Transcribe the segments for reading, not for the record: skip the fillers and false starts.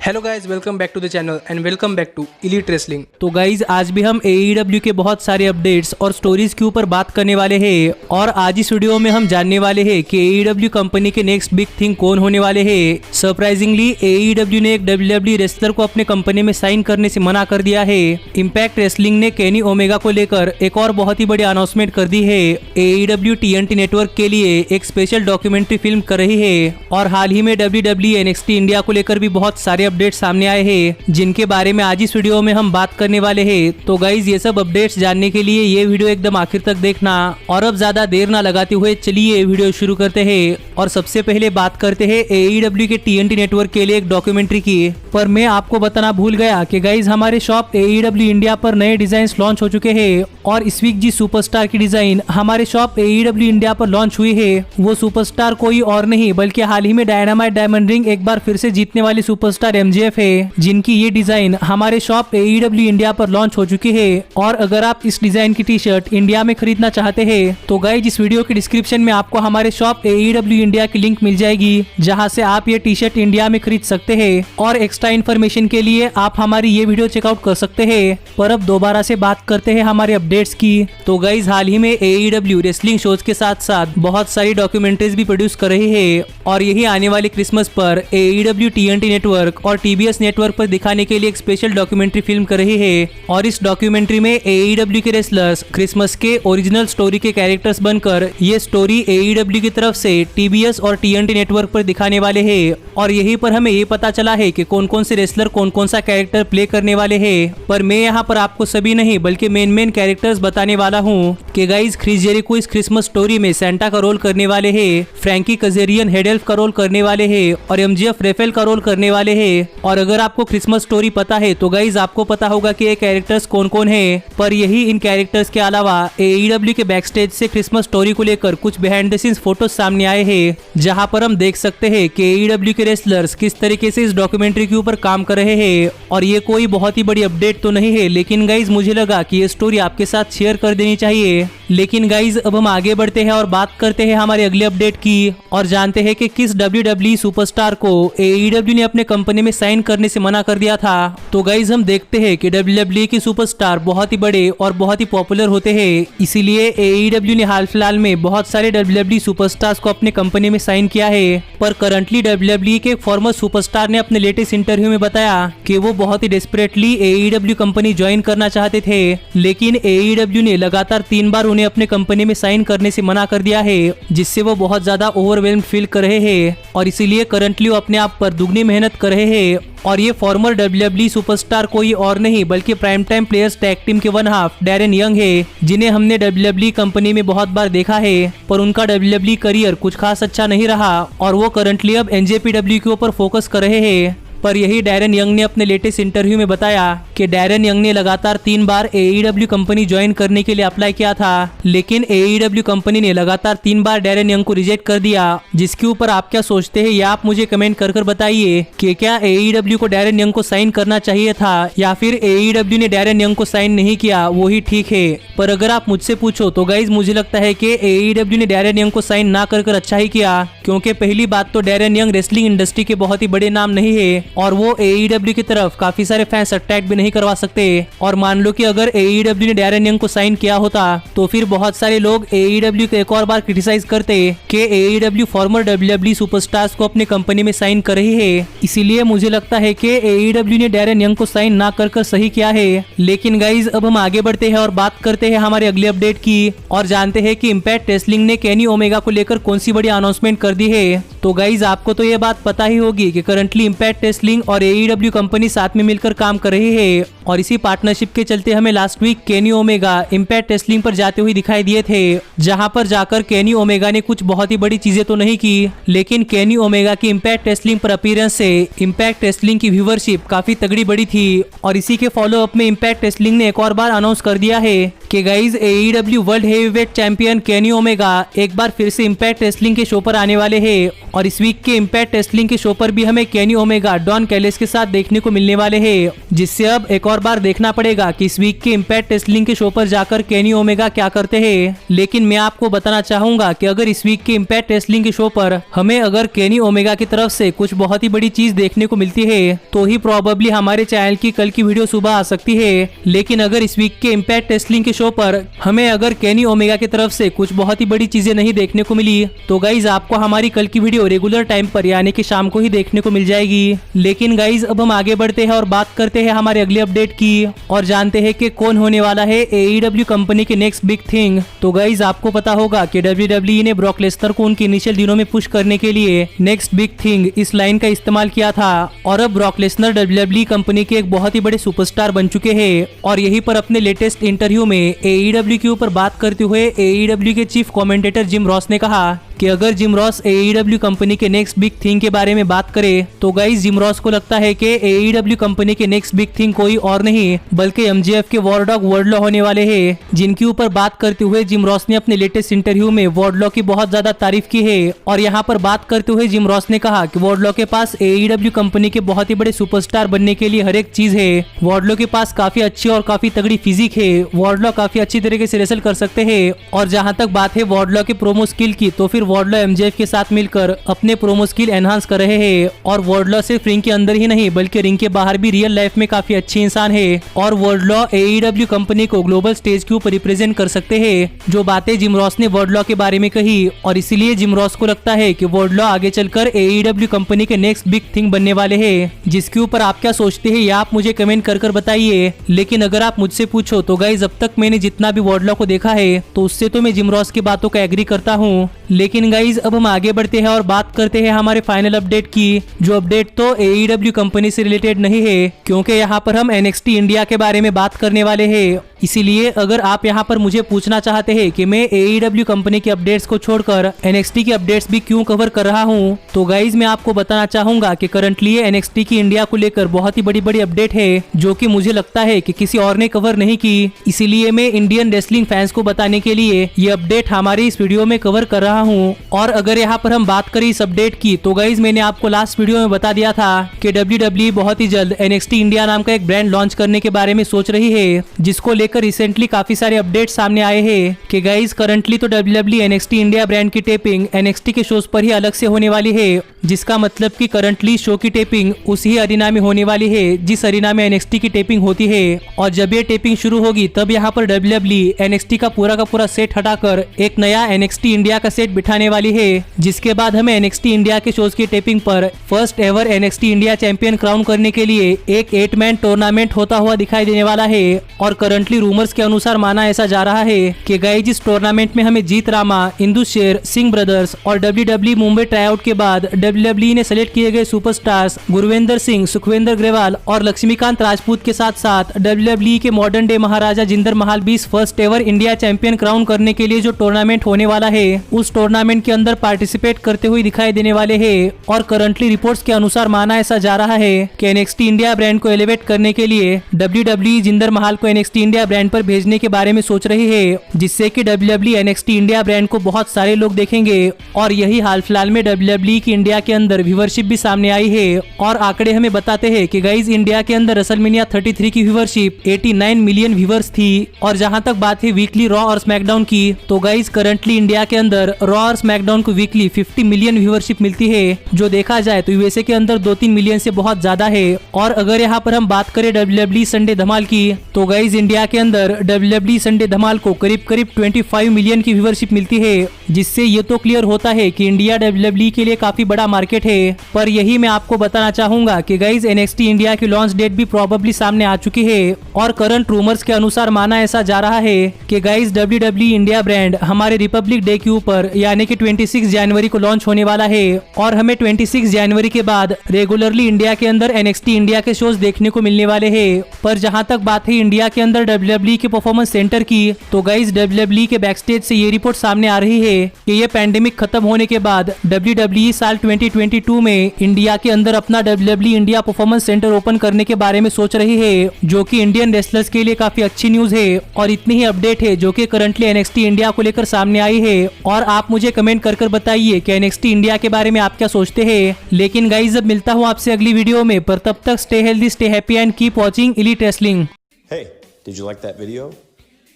Hello guys, welcome back to the channel and welcome back to elite wrestling. तो guys आज भी हम AEW के बहुत सारे अपडेट्स और स्टोरीज के ऊपर बात करने वाले हैं और आज इस वीडियो में हम जानने वाले हैं कि AEW कंपनी के नेक्स्ट बिग थिंग कौन होने वाले हैं। सरप्राइजिंगली AEW ने एक WWE रेसलर को अपने कंपनी में साइन करने से मना कर दिया है। इम्पैक्ट रेसलिंग ने केनी ओमेगा को लेकर एक और बहुत ही बड़ी अनाउंसमेंट कर दी है। AEW TNT नेटवर्क के लिए एक स्पेशल डॉक्यूमेंट्री फिल्म कर रही है और हाल ही में WWE NXT इंडिया को लेकर भी बहुत सारे अपडेट सामने आए हैं जिनके बारे में आज इस वीडियो में हम बात करने वाले हैं। तो गाइज ये सब अपडेट्स जानने के लिए ये वीडियो एकदम आखिर तक देखना और अब ज्यादा देर ना लगाते हुए चलिए वीडियो शुरू करते हैं। और सबसे पहले बात करते हैं AEW के TNT नेटवर्क के लिए एक डॉक्यूमेंट्री की। पर मैं आपको बताना भूल गया कि गाइज हमारे शॉप AEW इंडिया पर नए डिजाइन लॉन्च हो चुके हैं और इस वीक जी सुपरस्टार की डिजाइन हमारे शॉप AEW इंडिया पर लॉन्च हुई है। वो सुपरस्टार कोई और नहीं बल्कि हाल ही में डायनामाइट डायमंड रिंग एक बार फिर से जीतने वाली सुपरस्टार MJF है, जिनकी ये डिजाइन हमारे शॉप AEW इंडिया पर लॉन्च हो चुकी है। और अगर आप इस डिजाइन की टी शर्ट इंडिया में खरीदना चाहते हैं तो गाइज इस वीडियो के डिस्क्रिप्शन में आपको हमारे शॉप AEW इंडिया की लिंक मिल जाएगी जहां से आप ये टी शर्ट इंडिया में खरीद सकते हैं। और एक्स्ट्रा इन्फॉर्मेशन के लिए आप हमारी ये वीडियो चेकआउट कर सकते हैं। पर अब दोबारा से बात करते हैं हमारे अपडेट्स की। तो गाइज हाल ही में AEW रेसलिंग शोज के साथ साथ बहुत सारी डॉक्यूमेंट्रीज भी प्रोड्यूस कर रही है और यही आने वाले क्रिसमस पर AEW TNT नेटवर्क और TBS नेटवर्क पर दिखाने के लिए एक स्पेशल डॉक्यूमेंट्री फिल्म कर रही है। और इस डॉक्यूमेंट्री में AEW के रेसलर्स क्रिसमस के ओरिजिनल स्टोरी के कैरेक्टर्स बनकर ये स्टोरी AEW की तरफ से TBS और TNT नेटवर्क पर दिखाने वाले हैं। और यहीं पर हमें ये पता चला है कि कौन कौन से रेसलर कौन कौन सा कैरेक्टर प्ले करने वाले हैं। पर मैं यहाँ पर आपको सभी नहीं बल्कि मेन कैरेक्टर्स बताने वाला हूँ कि गाइज क्रिस जेरिको इस क्रिसमस स्टोरी में सेंटा का रोल करने वाले हैं, फ्रैंकी कजेरियन हेड एल्फ का रोल करने वाले हैं और MJF रेफेल का रोल करने वाले हैं। और अगर आपको क्रिसमस स्टोरी पता है तो गाइज आपको पता होगा कि ये कैरेक्टर्स कौन कौन है। पर यही इन कैरेक्टर्स के अलावा AEW के बैकस्टेज से क्रिसमस स्टोरी को लेकर कुछ बिहाइंड द सीन्स फोटोज सामने आए हैं जहां पर हम देख सकते हैं कि AEW के रेसलर्स किस तरीके से इस डॉक्यूमेंट्री के ऊपर काम कर रहे हैं। और ये कोई बहुत ही बड़ी अपडेट तो नहीं है लेकिन गाइज मुझे लगा कि ये स्टोरी आपके साथ शेयर कर देनी चाहिए। लेकिन गाइज अब हम आगे बढ़ते हैं और बात करते हैं हमारे अगले अपडेट की और जानते हैं कि किस WWE सुपरस्टार को AEW ने अपने कंपनी में साइन करने से मना कर दिया था। तो गाइज हम देखते हैं कि WWE के सुपरस्टार बहुत ही बड़े और बहुत ही पॉपुलर होते हैं, इसीलिए AEW ने हाल फिलहाल में बहुत सारे WWE सुपरस्टार्स को अपने कंपनी में साइन किया है। पर करंटली WWE के फॉर्मर सुपरस्टार ने अपने लेटेस्ट इंटरव्यू में बताया कि वो बहुत ही डेस्परेटली AEW कंपनी ज्वाइन करना चाहते थे, लेकिन AEW ने लगातार 3 बार उन्हें अपने कंपनी में साइन करने से मना कर दिया है, जिससे वो बहुत ज्यादा ओवरवेल्म फील कर रहे हैं और इसीलिए करंटली वो अपने आप पर दुगनी मेहनत कर रहे हैं। और ये फॉर्मर WWE सुपरस्टार कोई और नहीं बल्कि prime time players tag team के वन हाफ डैरेन यंग है, जिन्हें हमने WWE कंपनी में बहुत बार देखा है पर उनका WWE करियर कुछ खास अच्छा नहीं रहा और वो करंटली अब NJPW के ऊपर फोकस कर रहे हैं। पर यही डैरेन यंग ने अपने लेटेस्ट इंटरव्यू में बताया कि डैरेन यंग ने लगातार 3 बार AEW कंपनी ज्वाइन करने के लिए अप्लाई किया था, लेकिन AEW कंपनी ने लगातार 3 बार डैरेन यंग को रिजेक्ट कर दिया। जिसके ऊपर आप क्या सोचते हैं या आप मुझे कमेंट कर बताइए कि क्या AEW को डैरेन यंग को साइन करना चाहिए था या फिर AEW ने डैरेन यंग को साइन नहीं किया वो ही ठीक है। पर अगर आप मुझसे पूछो तो गाइज मुझे लगता है कि AEW ने डैरेन यंग को साइन ना कर अच्छा ही किया, क्योंकि पहली बात तो डैरेन यंग रेसलिंग इंडस्ट्री के बहुत ही बड़े नाम नहीं है और वो AEW की तरफ काफी सारे फैंस अटैक भी नहीं करवा सकते। और मान लो कि अगर AEW ने डैरेन यंग को साइन किया होता तो फिर बहुत सारे लोग AEW को एक और बार क्रिटिसाइज करते कि AEW फॉर्मर WWE सुपरस्टार्स को अपनी कंपनी में साइन कर रही है। इसीलिए मुझे लगता है कि AEW ने डैरेन यंग को साइन ना कर सही किया है। लेकिन गाइज अब हम आगे बढ़ते हैं और बात करते हैं हमारे अगले अपडेट की और जानते हैं कि इम्पैक्ट रेसलिंग ने केनी ओमेगा को लेकर कौन सी बड़ी अनाउंसमेंट कर दी है। तो गाइज आपको तो ये बात पता ही होगी कि करंटली इम्पैक्ट रेसलिंग और AEW कंपनी साथ में मिलकर काम कर रही है और इसी पार्टनरशिप के चलते हमें last week Kenny Omega Impact Wrestling पर जाते हुए दिखाई दिए थे, जहां पर जाकर केनी ओमेगा ने कुछ बहुत ही बड़ी चीजें तो नहीं की, लेकिन केनी ओमेगा की इम्पैक्ट रेसलिंग पर अपीयरेंस से इम्पैक्ट रेसलिंग की व्यूवरशिप काफी तगड़ी बड़ी थी। और इसी के फॉलो अप में इम्पैक्ट रेसलिंग ने एक और बार अनाउंस कर दिया है कि guys AEW world heavyweight champion Kenny Omega एक बार फिर से इम्पैक्ट रेसलिंग के शो पर आने वाले हैं। और इस वीक के इम्पैक्ट रेसलिंग के शो पर भी हमें केनी ओमेगा डॉन कैलिस के साथ देखने को मिलने वाले हैं, जिससे अब एक और बार देखना पड़ेगा कि इस वीक के इम्पैक्ट रेसलिंग के शो पर जाकर केनी ओमेगा क्या करते हैं। लेकिन मैं आपको बताना चाहूंगा कि अगर इस वीक के इम्पैक्ट रेसलिंग के शो पर हमें अगर केनी ओमेगा की तरफ से कुछ बहुत ही बड़ी चीज देखने को मिलती है तो ही प्रोबेबली हमारे चैनल की कल की वीडियो सुबह आ सकती है। लेकिन अगर इस वीक के इम्पैक्ट रेसलिंग के शो पर हमें अगर केनी ओमेगा की तरफ से कुछ बहुत ही बड़ी चीजें नहीं देखने को मिली तो गाइज आपको हमारी कल की वीडियो रेगुलर टाइम पर यानी कि शाम को ही देखने को मिल जाएगी। लेकिन गाइज अब हम आगे बढ़ते हैं और बात करते हैं हमारे अगले अपडेट की और जानते हैं कि कौन होने वाला है AEW कंपनी के नेक्स्ट बिग थिंग। तो गाइज आपको पता होगा कि WWE ने ब्रॉक लेसनर को उनके इनिशियल दिनों में पुश करने के लिए नेक्स्ट बिग थिंग इस लाइन का इस्तेमाल किया था और अब ब्रॉक लेसनर WWE कंपनी के एक बहुत ही बड़े सुपरस्टार बन चुके हैं। और यही पर अपने लेटेस्ट इंटरव्यू में AEW के ऊपर बात करते हुए AEW के चीफ कमेंटेटर जिम रॉस ने कहा कि अगर जिम रॉस AEW कंपनी के नेक्स्ट बिग थिंग के बारे में बात करे तो गाइस जिम रॉस को लगता है कि AEW कंपनी के नेक्स्ट बिग थिंग कोई और नहीं बल्कि MJF के वॉरडॉग वर्ल्डलॉ होने वाले हैं, जिनके ऊपर बात करते हुए जिम रॉस ने अपने लेटेस्ट इंटरव्यू में वर्ल्डलॉ की बहुत ज्यादा तारीफ की है। और यहाँ पर बात करते हुए जिम रॉस ने कहा कि वर्ल्डलॉ के पास AEW कंपनी के बहुत ही बड़े सुपरस्टार बनने के लिए हर एक चीज है। वर्ल्डलॉ के पास काफी अच्छी और काफी तगड़ी फिजिक है, वर्ल्डलॉ काफी अच्छी तरीके से रेसल कर सकते हैं। और जहाँ तक बात है वर्ल्डलॉ के प्रोमो स्किल की तो फिर वर्ल्डलॉ MJF के साथ मिलकर अपने प्रोमो स्किल एनहांस कर रहे हैं। और वर्ल्डलॉ सिर्फ रिंग के अंदर ही नहीं बल्कि रिंग के बाहर भी रियल लाइफ में काफी अच्छे इंसान है और वर्ल्डलॉ AEW कंपनी को ग्लोबल स्टेज के ऊपर रिप्रेजेंट कर सकते हैं। जो बातें जिम रॉस ने वर्ल्डलॉ के बारे में कही और इसीलिए जिम रॉस को लगता है कि वर्ल्डलॉ आगे चलकर AEW कंपनी के नेक्स्ट बिग थिंग बनने वाले हैं। जिसके ऊपर आप क्या सोचते हैं या आप मुझे कमेंट कर बताइए। लेकिन अगर आप मुझसे पूछो तो गाइज अब तक मैंने जितना भी वर्ल्डलॉ को देखा है तो उससे तो मैं जिम रॉस की बातों का एग्री करता हूँ। लेकिन गाइज अब हम आगे बढ़ते हैं और बात करते हैं हमारे फाइनल अपडेट की। जो अपडेट तो AEW कंपनी से रिलेटेड नहीं है क्योंकि यहाँ पर हम NXT इंडिया के बारे में बात करने वाले हैं। इसीलिए अगर आप यहाँ पर मुझे पूछना चाहते हैं कि मैं AEW कंपनी के अपडेट्स को छोड़कर NXT के अपडेट्स भी क्यों कवर कर रहा हूँ तो गाइज मैं आपको बताना चाहूंगा कि करंटली NXT की इंडिया को लेकर बहुत ही बड़ी अपडेट है जो कि मुझे लगता है कि किसी और ने कवर नहीं की। इसीलिए मैं इंडियन रेसलिंग फैंस को बताने के लिए ये अपडेट हमारी इस वीडियो में कवर कर रहा हूँ। और अगर यहाँ पर हम बात करें इस अपडेट की तो गाइज मैंने आपको लास्ट वीडियो में बता दिया था कि WWE बहुत ही जल्द NXT इंडिया नाम का एक ब्रांड लॉन्च करने के बारे में सोच रही है, जिसको लेकर रिसेंटली काफी सारे अपडेट सामने आए हैं कि गाइज करंटली तो WWE NXT इंडिया ब्रांड की टेपिंग NXT के शोज पर ही अलग से होने वाली है, जिसका मतलब कि करंटली शो की टेपिंग उसी अरीना में होने वाली है जिस अरीना में NXT की टेपिंग होती है। और जब ये टेपिंग शुरू होगी तब यहाँ पर WWE NXT का पूरा सेट हटाकर एक नया NXT इंडिया का सेट बिठाने वाली है, जिसके बाद हमें NXT इंडिया के शोज की टेपिंग पर first ever NXT India champion crown करने के लिए एक 8-मैन टूर्नामेंट होता हुआ दिखाई देने वाला है। और करंटली रूमर्स के अनुसार माना ऐसा जा रहा है कि गाइस इस टूर्नामेंट में हमें जीत रामा, इंदु शेर, सिंह ब्रदर्स और WWE मुंबई ट्राईआउट के बाद WWE ने सेलेक्ट किए गए सुपरस्टार्स गुरविंदर सिंह, सुखविंदर ग्रेवाल और लक्ष्मीकांत राजपूत के साथ साथ WWE के मॉडर्न डे महाराजा जिंदर महाल भी first ever India champion crown करने के लिए जो टूर्नामेंट होने वाला है उस टूर्नामेंट के अंदर पार्टिसिपेट करते हुए दिखाई देने वाले हैं। और करंटली रिपोर्ट्स के अनुसार माना ऐसा जा रहा है कि NXT इंडिया ब्रांड को एलिवेट करने के लिए WWE जिंदर महाल को NXT इंडिया ब्रांड पर भेजने के बारे में सोच रही है, जिससे कि WWE NXT इंडिया ब्रांड को बहुत सारे लोग देखेंगे। और यही हाल फिलहाल में WWE की इंडिया के अंदर व्यूवरशिप भी सामने आई है और आंकड़े हमें बताते हैं कि गाइज इंडिया के अंदर रेसलमेनिया 33 की व्यूवरशिप 89 मिलियन व्यूवर्स थी। और जहां तक बात है वीकली रॉ और स्मैकडाउन की तो गाइज करंटली इंडिया के अंदर रॉ और स्मैकडाउन को वीकली 50 मिलियन व्यूवरशिप मिलती है, जो देखा जाए तो यूएसए के अंदर 2-3 मिलियन से बहुत ज्यादा है। और अगर यहाँ पर हम बात करें WWE संडे धमाल की तो गाइज इंडिया के अंदर WWE संडे धमाल को करीब 25 मिलियन की व्यूवरशिप मिलती है, जिससे ये तो क्लियर होता है कि इंडिया WWE के लिए काफी बड़ा मार्केट है। पर यही मैं आपको बताना चाहूंगा कि गाइज NXT इंडिया की लॉन्च डेट भी प्रोबेबली सामने आ चुकी है और करंट रूमर्स के अनुसार माना ऐसा जा रहा है कि गाइज WWE इंडिया ब्रांड हमारे रिपब्लिक डे के ऊपर यानी कि 26 जनवरी को लॉन्च होने वाला है और हमें 26 जनवरी के बाद रेगुलरली इंडिया के अंदर NXT इंडिया के शोज देखने को मिलने वाले हैं। पर जहां तक बात है इंडिया के अंदर WWE के परफॉर्मेंस सेंटर की, तो गाइस WWE के बैकस्टेज से ये रिपोर्ट सामने आ रही है कि ये पैंडेमिक खत्म होने के बाद WWE साल 2022 में इंडिया के अंदर अपना WWE India performance centre open करने के बारे में सोच रही है, जो कि इंडियन रेसलर्स के लिए काफी अच्छी न्यूज है। और इतनी ही अपडेट है जो कि करंटली NXT इंडिया को लेकर सामने आई है। और आप मुझे कमेंट कर बताइए कि NXT इंडिया के बारे में आप क्या सोचते हैं। लेकिन गाइस अब मिलता हूँ आपसे अगली वीडियो में, पर तब तक stay healthy, stay happy and keep watching elite wrestling. Hey, did you like that video?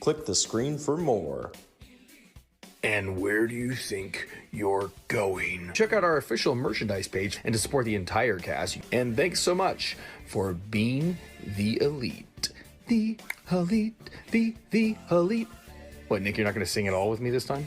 Click the screen for more. And where do you think you're going? Check out our official merchandise page and to support the entire cast. And thanks so much for being the elite. The elite, the elite. What, Nick, you're not going to sing it all with me this time?